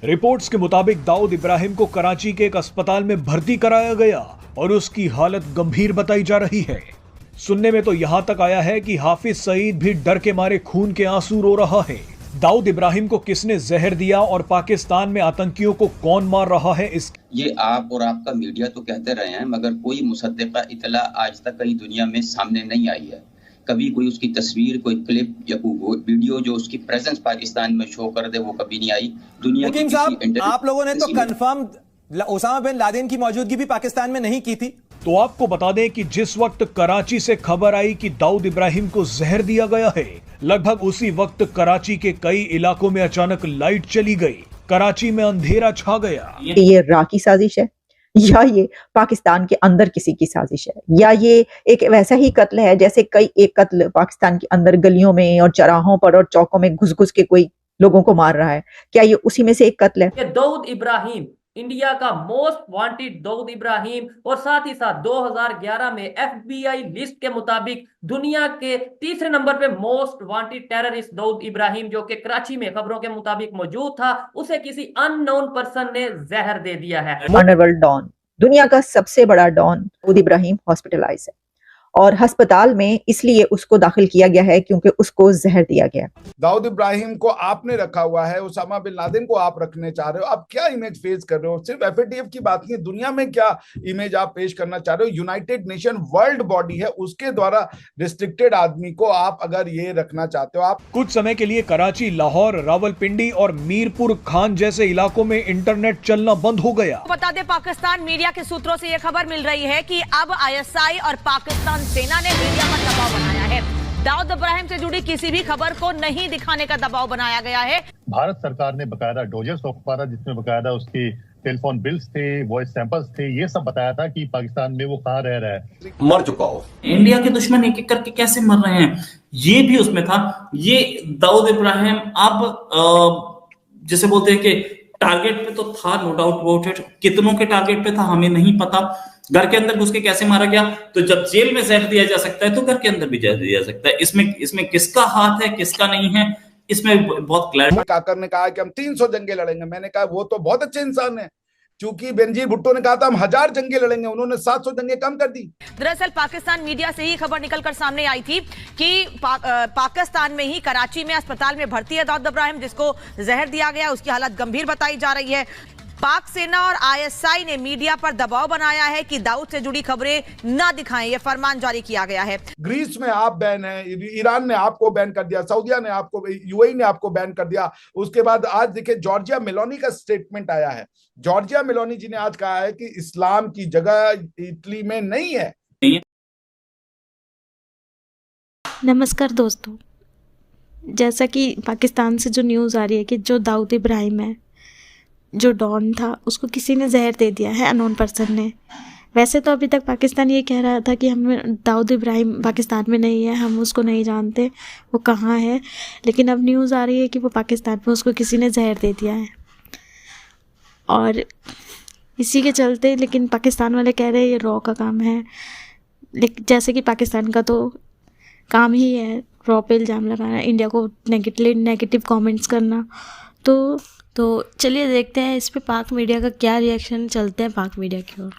Reports के मुताबिक दाऊद इब्राहिम को कराची के एक अस्पताल में भर्ती कराया गया और उसकी हालत गंभीर बताई जा रही है। सुनने में तो यहां तक आया है कि हाफिज सईद भी डर के मारे खून के आंसू रो रहा है। दाऊद इब्राहिम को किसने जहर दिया और पाकिस्तान में आतंकियों को कौन मार रहा है, इस ये आप और आपका मीडिया तो कहते रहे हैं, मगर कोई मुसद्दिका इतला आज तक कहीं दुनिया में सामने नहीं आई है। कभी कोई उसकी तस्वीर, कोई क्लिप या कोई वीडियो जो उसकी प्रेजेंस पाकिस्तान में शो कर दे, वो कभी नहीं आई दुनिया की किसी। आप लोगों ने तो कंफर्म ओसामा बिन लादेन की मौजूदगी भी पाकिस्तान में नहीं की थी। तो आपको बता दें कि जिस वक्त कराची से खबर आई कि दाऊद इब्राहिम को जहर दिया गया है, लगभग उसी वक्त कराची के कई इलाकों में अचानक लाइट चली गई। कराची में अंधेरा छा गया। ये रा की साजिश है या ये पाकिस्तान के अंदर किसी की साजिश है, या ये एक वैसा ही कत्ल है जैसे कई एक कत्ल पाकिस्तान के अंदर गलियों में और चौराहों पर और चौकों में घुस घुस के कोई लोगों को मार रहा है? क्या ये उसी में से एक कत्ल है? दाऊद इब्राहिम इंडिया का मोस्ट वांटेड दाऊद इब्राहिम, और साथ ही साथ 2011 में एफबीआई लिस्ट के मुताबिक दुनिया के तीसरे नंबर पे most wanted terrorist Dawood Ibrahim, जो कि कराची में खबरों के मुताबिक मौजूद था, उसे किसी अननोन पर्सन ने जहर दे दिया है। अंडरवर्ल्ड डॉन, दुनिया का सबसे बड़ा डॉन दाऊद इब्राहिम हॉस्पिटलाइज है और अस्पताल में इसलिए उसको दाखिल किया गया है क्योंकि उसको जहर दिया गया। दाऊद इब्राहिम को आपने रखा हुआ है, ओसामा बिन लादेन को आप रखने चाह रहे हो। आप क्या इमेज फेस कर रहे हो? सिर्फ एफएटीएफ की बात नहीं, दुनिया में क्या इमेज आप पेश करना चाह रहे हो? यूनाइटेड नेशन वर्ल्ड बॉडी है, उसके द्वारा रिस्ट्रिक्टेड आदमी को आप अगर ये रखना चाहते हो। आप कुछ समय के लिए कराची, लाहौर, रावलपिंडी और मीरपुर खान जैसे इलाकों में इंटरनेट चलना बंद हो गया। बता दें, पाकिस्तान मीडिया के सूत्रों से यह खबर मिल रही है कि अब आईएसआई और पाकिस्तान सेना ने मीडिया पर दबाव बनाया है। दाऊद इब्राहिम से जुड़ी किसी भी खबर को नहीं दिखाने का दबाव बनाया गया है। भारत सरकार ने बकायदा डोजर सौंपा, जिसमें बकायदा उसकी टेलीफोन बिल्स थे, वॉइस सैंपल्स थे, ये सब बताया था कि पाकिस्तान में वो कहाँ रह रहा है। मर चुका हो। इंडिया के दुश्मन एक एक करके कैसे मर रहे हैं, ये भी उसमें था। ये दाऊद इब्राहिम अब जैसे बोलते हैं कि टारगेट पे तो था, नो डाउट अबाउट इट। कितनों के टारगेट पे था हमें नहीं पता। घर के अंदर घुस के कैसे मारा गया? तो जब जेल में जहर दिया जा सकता है तो घर के अंदर भी जहर दिया जा सकता है। इसमें किसका हाथ है, किसका नहीं है, इसमें बहुत क्लैरिटी। काकर ने कहा कि हम 300 जंगे लड़ेंगे। मैंने कहा वो तो बहुत अच्छे इंसान है, क्योंकि बेनजीर भुट्टो ने कहा था हम 1000 जंगे लड़ेंगे, उन्होंने 700 जंगे कम कर दी। दरअसल पाकिस्तान मीडिया से ही खबर निकलकर सामने आई थी कि पाकिस्तान में ही कराची में अस्पताल में भर्ती है दाऊद इब्राहिम, जिसको जहर दिया गया, उसकी हालत गंभीर बताई जा रही है। पाक सेना और आईएसआई ने मीडिया पर दबाव बनाया है कि दाऊद से जुड़ी खबरें न दिखाएं, यह फरमान जारी किया गया है। ग्रीस में आप बैन है, ईरान ने आपको बैन कर दिया, सऊदिया ने आपको, यूएई ने आपको बैन कर दिया। उसके बाद आज देखिए जॉर्जिया मेलोनी का स्टेटमेंट आया है। जॉर्जिया मेलोनी जी ने आज कहा है कि इस्लाम की जगह इटली में नहीं है। नमस्कार दोस्तों, जैसा कि पाकिस्तान से जो न्यूज़ आ रही है कि जो दाऊद इब्राहिम है, जो डॉन था, उसको किसी ने जहर दे दिया है, अननोन पर्सन ने। वैसे तो अभी तक पाकिस्तान ये कह रहा था कि हम दाऊद इब्राहिम पाकिस्तान में नहीं है, हम उसको नहीं जानते वो कहाँ है, लेकिन अब न्यूज़ आ रही है कि वो पाकिस्तान में उसको किसी ने जहर दे दिया है। और इसी के चलते लेकिन पाकिस्तान वाले कह रहे हैं ये रॉ का काम है, लेकिन जैसे कि पाकिस्तान का तो काम ही है रॉ पे इल्ज़ाम लगाना, इंडिया को नेगेटिव कमेंट्स करना। तो चलिए देखते हैं इस पे पाक मीडिया का क्या रिएक्शन। चलते हैं पाक मीडिया की ओर।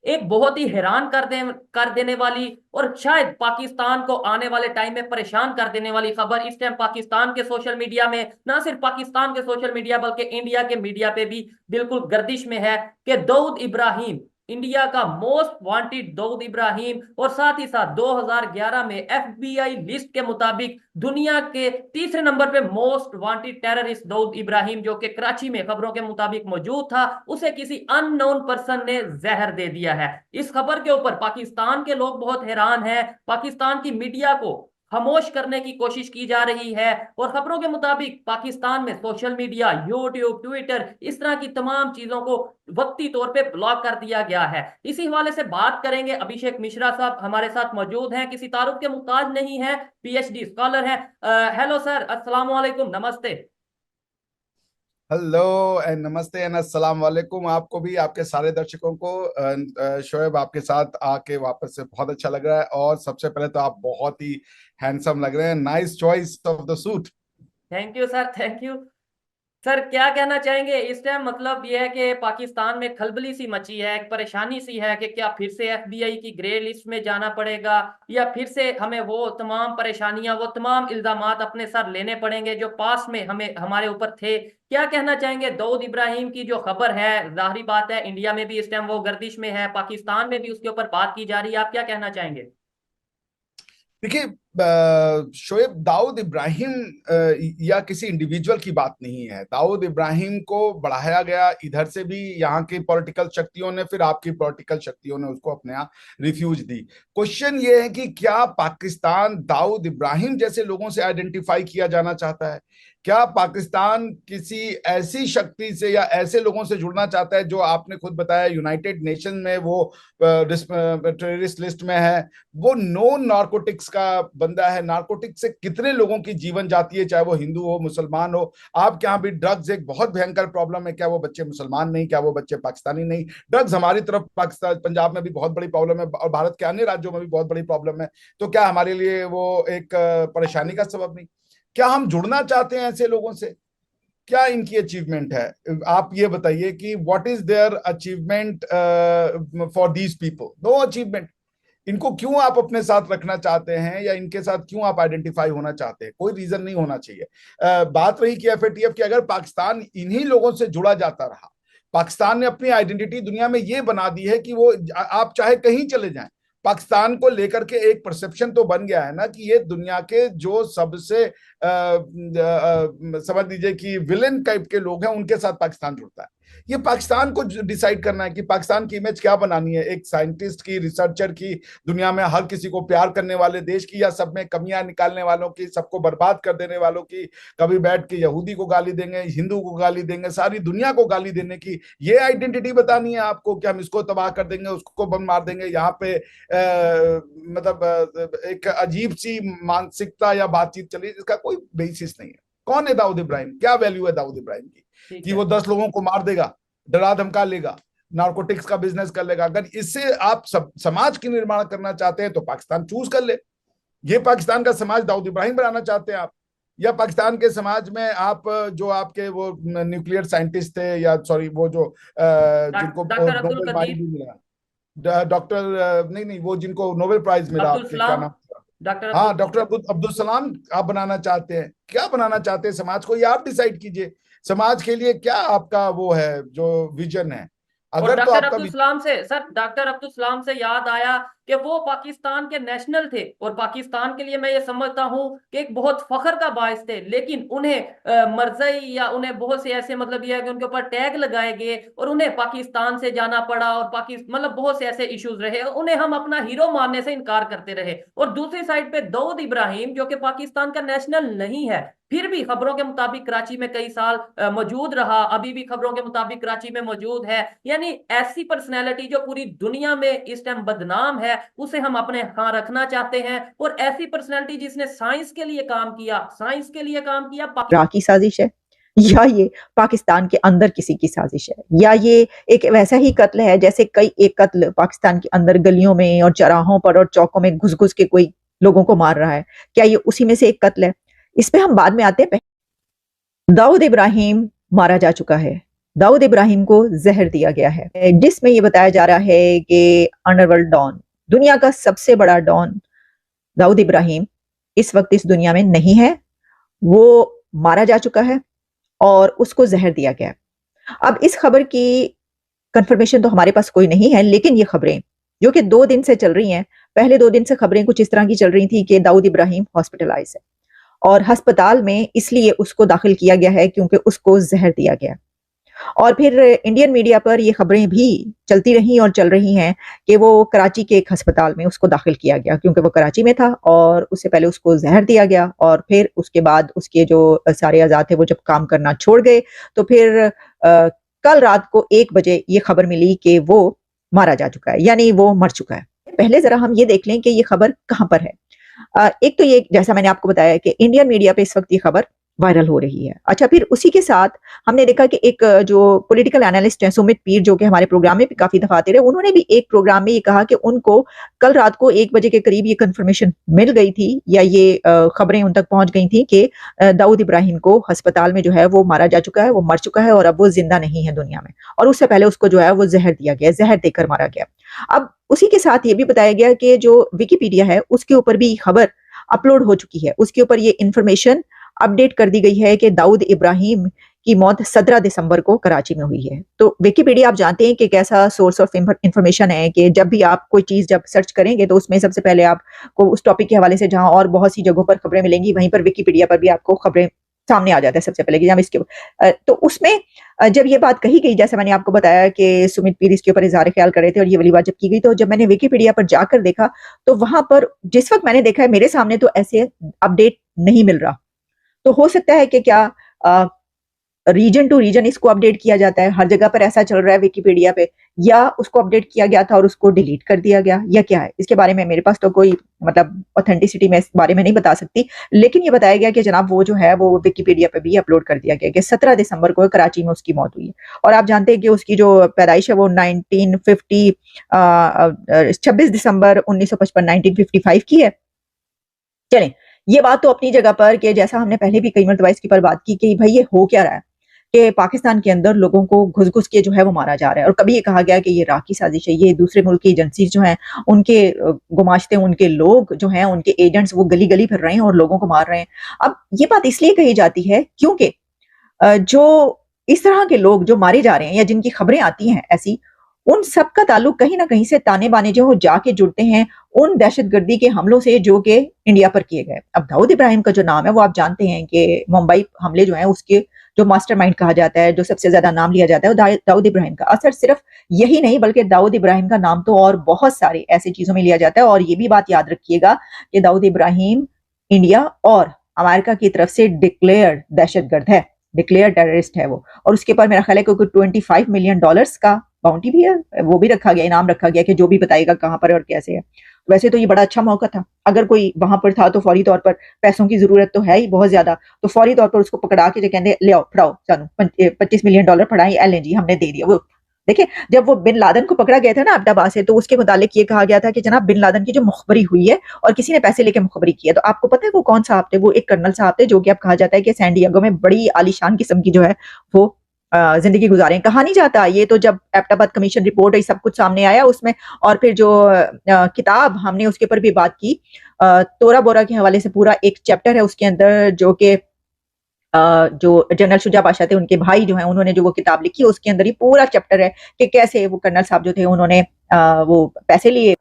एक बहुत ही हैरान कर देने वाली और शायद पाकिस्तान को आने वाले टाइम में परेशान कर देने वाली खबर इस टाइम पाकिस्तान के सोशल मीडिया में, ना सिर्फ पाकिस्तान के सोशल मीडिया बल्कि इंडिया के मीडिया पे भी बिल्कुल गर्दिश में है कि दाऊद इब्राहिम इंडिया का मोस्ट वांटेड दाऊद इब्राहिम, और साथ ही साथ 2011 में एफबीआई लिस्ट के मुताबिक दुनिया के तीसरे नंबर पे most wanted terrorist Dawood Ibrahim, जो कि कराची में खबरों के मुताबिक मौजूद था, उसे किसी अननोन पर्सन ने जहर दे दिया है। इस खबर के ऊपर पाकिस्तान के लोग बहुत हैरान हैं। पाकिस्तान की मीडिया को खामोश करने की कोशिश की जा रही है और खबरों के मुताबिक पाकिस्तान में सोशल मीडिया, यूट्यूब, ट्विटर, इस तरह की तमाम चीजों को वक्ती तौर पे ब्लॉक कर दिया गया है। इसी हवाले से बात करेंगे। अभिषेक मिश्रा साहब हमारे साथ मौजूद हैं, किसी तारुफ के मुहताज नहीं है, पीएचडी स्कॉलर हैं। हेलो सर, अस्सलाम वालेकुम, नमस्ते। हेलो एंड नमस्ते एंड अस्सलाम वालेकुम। आपको भी, आपके सारे दर्शकों को। शोएब, आपके साथ आके वापस से बहुत अच्छा लग रहा है, और सबसे पहले तो आप बहुत ही हैंडसम लग रहे हैं। Nice choice of the suit. Thank you sir, thank you. Sir क्या कहना चाहेंगे इस टाइम? मतलब ये है कि पाकिस्तान में खलबली सी मची है, एक परेशानी सी है कि क्या फिर से FBI की ग्रे लिस्ट में जाना पड़ेगा, या फिर से हमें वो तमाम परेशानियां, वो तमाम इल्जामात अपने सर लेने पड़ेंगे जो पास में हमें हमारे ऊपर थे? क्या कहना चाहेंगे? दाऊद इब्राहिम की जो खबर है, जाहिर बात है इंडिया में भी इस टाइम वो गर्दिश में है, पाकिस्तान में भी उसके ऊपर बात की जा रही है, आप क्या कहना चाहेंगे? देखिए, शोएब, दाऊद इब्राहिम या किसी इंडिविजुअल की बात नहीं है। दाऊद इब्राहिम को बढ़ाया गया, इधर से भी यहाँ की पॉलिटिकल शक्तियों ने, फिर आपकी पॉलिटिकल शक्तियों ने उसको अपने यहाँ रिफ्यूज दी। क्वेश्चन ये है कि क्या पाकिस्तान दाऊद इब्राहिम जैसे लोगों से आइडेंटिफाई किया जाना चाहता है? क्या पाकिस्तान किसी ऐसी शक्ति से या ऐसे लोगों से जुड़ना चाहता है जो आपने खुद बताया यूनाइटेड नेशन में वो टेररिस्ट लिस्ट में है? वो नॉन नार्कोटिक्स का बंदा है। नार्कोटिक्स से कितने लोगों की जीवन जाती है, चाहे वो हिंदू हो, मुसलमान हो। आपके यहाँ भी ड्रग्स एक बहुत भयंकर प्रॉब्लम है। क्या वो बच्चे मुसलमान नहीं? क्या वो बच्चे पाकिस्तानी नहीं? ड्रग्स हमारी तरफ पाकिस्तान, पंजाब में भी बहुत बड़ी प्रॉब्लम है और भारत के अन्य राज्यों में भी बहुत बड़ी प्रॉब्लम है। तो क्या हमारे लिए वो एक परेशानी का सबब नहीं? क्या हम जुड़ना चाहते हैं ऐसे लोगों से? क्या इनकी अचीवमेंट है? आप ये बताइए कि what is their achievement for these people? No achievement. इनको क्यों आप अपने साथ रखना चाहते हैं या इनके साथ क्यों आप आइडेंटिफाई होना चाहते हैं? कोई रीजन नहीं होना चाहिए। बात रही कि FATF की, अगर पाकिस्तान इन्हीं लोगों से जुड़ा जाता रहा, पाकिस्तान ने अपनी आइडेंटिटी दुनिया में ये बना दी है कि वो आप चाहे कहीं चले जाएं, पाकिस्तान को लेकर के एक परसेप्शन तो बन गया है ना कि ये दुनिया के जो सबसे समझ लीजिए कि विलेन टाइप के लोग हैं, उनके साथ पाकिस्तान जुड़ता है। ये पाकिस्तान को डिसाइड करना है कि पाकिस्तान की इमेज क्या बनानी है, एक साइंटिस्ट की, रिसर्चर की, दुनिया में हर किसी को प्यार करने वाले देश की, या सब में कमियां निकालने वालों की, सबको बर्बाद कर देने वालों की? कभी बैठ के यहूदी को गाली देंगे, हिंदू को गाली देंगे, सारी दुनिया को गाली देने की ये आइडेंटिटी बतानी है आपको कि हम इसको तबाह कर देंगे, उसको बम मार देंगे? यहाँ पे मतलब एक अजीब सी मानसिकता या बातचीत चली, इसका कोई बेसिस नहीं है। कौन है दाऊद इब्राहिम? क्या वैल्यू है दाऊद इब्राहिम की कि वो 10 लोगों को मार देगा, डरा धमका लेगा, नार्कोटिक्स का बिजनेस कर लेगा? अगर इससे आप समाज की निर्माण करना चाहते हैं तो पाकिस्तान चूज कर ले। ये पाकिस्तान का समाज दाऊद इब्राहिम बनाना चाहते हैं आप, या पाकिस्तान के समाज में आप जो आपके वो न्यूक्लियर साइंटिस्ट थे, या सॉरी वो जो जिनको नोबेल प्राइज भी मिला, डॉक्टर नहीं, वो जिनको नोबेल प्राइज मिला, आपके क्या नाम? हाँ, डॉक्टर अब्दुल सलाम आप बनाना चाहते हैं? क्या बनाना चाहते हैं समाज को, ये आप डिसाइड कीजिए। समाज के लिए क्या आपका वो है जो विजन है? और डॉक्टर अब्दुल सलाम से, सर डॉक्टर अब्दुल सलाम से याद आया कि वो पाकिस्तान के नेशनल थे और पाकिस्तान के लिए मैं ये समझता हूँ कि एक बहुत फख्र का बायस थे, लेकिन उन्हें मरज़ई या उन्हें बहुत से ऐसे मतलब ये है कि उनके ऊपर टैग लगाए गए और उन्हें पाकिस्तान से जाना पड़ा, और मतलब बहुत से ऐसे इश्यूज रहे, उन्हें हम अपना हीरो मानने से इनकार करते रहे। और दूसरी साइड पे दाऊद इब्राहिम जो कि पाकिस्तान का नेशनल नहीं है, फिर भी खबरों के मुताबिक कराची में कई साल मौजूद रहा, अभी भी खबरों के मुताबिक कराची में मौजूद है। यानी ऐसी पर्सनैलिटी जो पूरी दुनिया में इस टाइम बदनाम है, उसे हम अपने यहाँ रखना चाहते हैं। और ऐसी पर्सनैलिटी जिसने साइंस के लिए काम किया, की साजिश है, या ये पाकिस्तान के अंदर किसी की साजिश है, या ये एक वैसा ही कत्ल है जैसे कई एक कत्ल पाकिस्तान के अंदर गलियों में और चौराहों पर और चौकों में घुस घुस के कोई लोगों को मार रहा है? क्या ये उसी में से एक कत्ल है? इस पे हम बाद में आते हैं। दाऊद इब्राहिम मारा जा चुका है, दाऊद इब्राहिम को जहर दिया गया है, जिसमें ये बताया जा रहा है कि अंडरवर्ल्ड डॉन, दुनिया का सबसे बड़ा डॉन दाऊद इब्राहिम इस वक्त इस दुनिया में नहीं है, वो मारा जा चुका है और उसको जहर दिया गया। अब इस खबर की कंफर्मेशन तो हमारे पास कोई नहीं है, लेकिन ये खबरें जो कि 2 दिन से चल रही हैं, पहले 2 दिन से खबरें कुछ इस तरह की चल रही थी कि दाऊद इब्राहिम हॉस्पिटलाइज है और अस्पताल में इसलिए उसको दाखिल किया गया है क्योंकि उसको जहर दिया गया। और फिर इंडियन मीडिया पर ये खबरें भी चलती रही और चल रही हैं कि वो कराची के एक अस्पताल में उसको दाखिल किया गया क्योंकि वो कराची में था और उससे पहले उसको जहर दिया गया, और फिर उसके बाद उसके जो सारे आज़ाद थे वो जब काम करना छोड़ गए तो फिर कल रात को 1 बजे ये खबर मिली कि वो मारा जा चुका है, यानी वो मर चुका है। पहले जरा हम ये देख लें कि ये खबर कहाँ पर है। एक तो ये, जैसा मैंने आपको बताया कि इंडियन मीडिया पे इस वक्त ये खबर वायरल हो रही है। अच्छा, फिर उसी के साथ हमने देखा कि एक जो पॉलिटिकल एनालिस्ट हैं सुमित पीर, जो कि हमारे प्रोग्राम में भी काफी दफा आते रहे, उन्होंने भी एक प्रोग्राम में ये कहा कि उनको कल रात को 1 बजे के करीब ये कंफर्मेशन मिल गई थी, या ये खबरें उन तक पहुंच गई थी कि दाऊद इब्राहिम को अस्पताल में जो है वो मारा जा चुका है, वो मर चुका है और अब वो जिंदा नहीं है दुनिया में, और उससे पहले उसको जो है वो जहर दिया गया, जहर देकर मारा गया। अब उसी के साथ ये भी बताया गया कि जो विकिपीडिया है उसके ऊपर भी खबर अपलोड हो चुकी है, उसके ऊपर ये इंफॉर्मेशन अपडेट कर दी गई है कि दाऊद इब्राहिम की मौत 17 दिसंबर को कराची में हुई है। तो विकिपीडिया आप जानते हैं कि कैसा सोर्स ऑफ इंफॉर्मेशन है कि जब भी आप कोई चीज जब सर्च करेंगे तो उसमें सबसे पहले आपको उस टॉपिक के हवाले से जहां और बहुत सी जगहों पर खबरें मिलेंगी, वहीं पर विकिपीडिया पर भी आपको खबरें सामने आ जाता है सबसे पहले कि जब इसके तो उसमें जब ये बात कही गई, जैसे मैंने आपको बताया कि सुमित पीर इसके ऊपर इज़हार ख्याल कर रहे थे और ये वाली बात जब की गई, तो जब मैंने विकिपीडिया पर जाकर देखा तो वहां पर जिस वक्त मैंने देखा है मेरे सामने तो ऐसे अपडेट नहीं मिल रहा। तो हो सकता है कि क्या रीजन टू रीजन इसको अपडेट किया जाता है, हर जगह पर ऐसा चल रहा है विकिपीडिया पे, या उसको अपडेट किया गया था और उसको डिलीट कर दिया गया, या क्या है, इसके बारे में मेरे पास तो कोई मतलब ऑथेंटिसिटी में इस बारे में नहीं बता सकती। लेकिन ये बताया गया कि जनाब वो जो है वो विकिपीडिया पे भी अपलोड कर दिया गया कि 17 दिसंबर को कराची में उसकी मौत हुई है। और आप जानते हैं कि उसकी जो पैदाइश है वो 26 दिसंबर 1955 1955 की है। चलें, ये बात तो अपनी जगह पर कि जैसा हमने पहले भी कई मरतबा इसके पर बात की कि भाई ये हो क्या रहा है कि पाकिस्तान के अंदर लोगों को घुस घुस के जो है वो मारा जा रहा है। और कभी ये कहा गया कि ये इराक की साजिश है, ये दूसरे मुल्क की एजेंसी जो हैं उनके गुमाश्ते, उनके लोग जो हैं, उनके एजेंट्स वो गली गली फिर रहे हैं और लोगों को मार रहे हैं। अब ये बात इसलिए कही जाती है क्योंकि जो इस तरह के लोग जो मारे जा रहे हैं या जिनकी खबरें आती हैं ऐसी, उन सब का ताल्लुक कहीं ना कहीं से ताने बाने जो जाके जुड़ते हैं उन दहशतगर्दी के हमलों से जो कि इंडिया पर किए गए। अब दाऊद इब्राहिम का जो नाम है वो आप जानते हैं कि मुंबई हमले जो हैं उसके जो मास्टरमाइंड कहा जाता है, जो सबसे ज्यादा नाम लिया जाता है वो दाऊद इब्राहिम का। असर सिर्फ यही नहीं बल्कि दाऊद इब्राहिम का नाम तो और बहुत सारे ऐसी चीजों में लिया जाता है। और ये भी बात याद रखिएगा कि दाऊद इब्राहिम इंडिया और अमेरिका की तरफ से डिक्लेयर्ड दहशतगर्द है, डिक्लेयर टेररिस्ट है वो। और उसके ऊपर मेरा ख्याल है कि 25 मिलियन डॉलर्स का बाउंटी भी है, वो भी रखा गया, इनाम रखा गया कि जो भी बताएगा कहां पर और कैसे है। वैसे तो ये बड़ा अच्छा मौका था, अगर कोई वहां पर था तो फौरी तौर पर, पैसों की जरूरत तो है ही बहुत ज्यादा, तो फौरी तौर पर उसको पकड़ा के जो कहते ले आओ फड़ाओ सानू 25 मिलियन डॉलर फड़ाई, LNG हमने दे दिया। वो देखिए जब वो बिन लादेन को पकड़ा गया था ना अब्दाबाद से, तो उसके मुतालिक ये कहा गया था कि जनाब बिन लादेन की जो मुखबरी हुई है और किसी ने पैसे लेके मुखबरी की है। तो आपको पता है वो कौन साहब थे? वो एक कर्नल साहब थे जो कि अब कहा जाता है कि सैन डिएगो में बड़ी आलीशान किस्म की जो है वो जिंदगी गुजारे। कहा नहीं जाता, ये तो जब एबटाबाद कमीशन रिपोर्ट है सब कुछ सामने आया उसमें, और फिर जो किताब हमने उसके ऊपर भी बात की, तोरा बोरा के हवाले से पूरा एक चैप्टर है उसके अंदर, जो कि जो जनरल शुजा बादशाह थे उनके भाई जो हैं उन्होंने जो वो किताब लिखी, उसके अंदर ही पूरा चैप्टर है कि कैसे वो कर्नल साहब जो थे उन्होंने वो पैसे लिए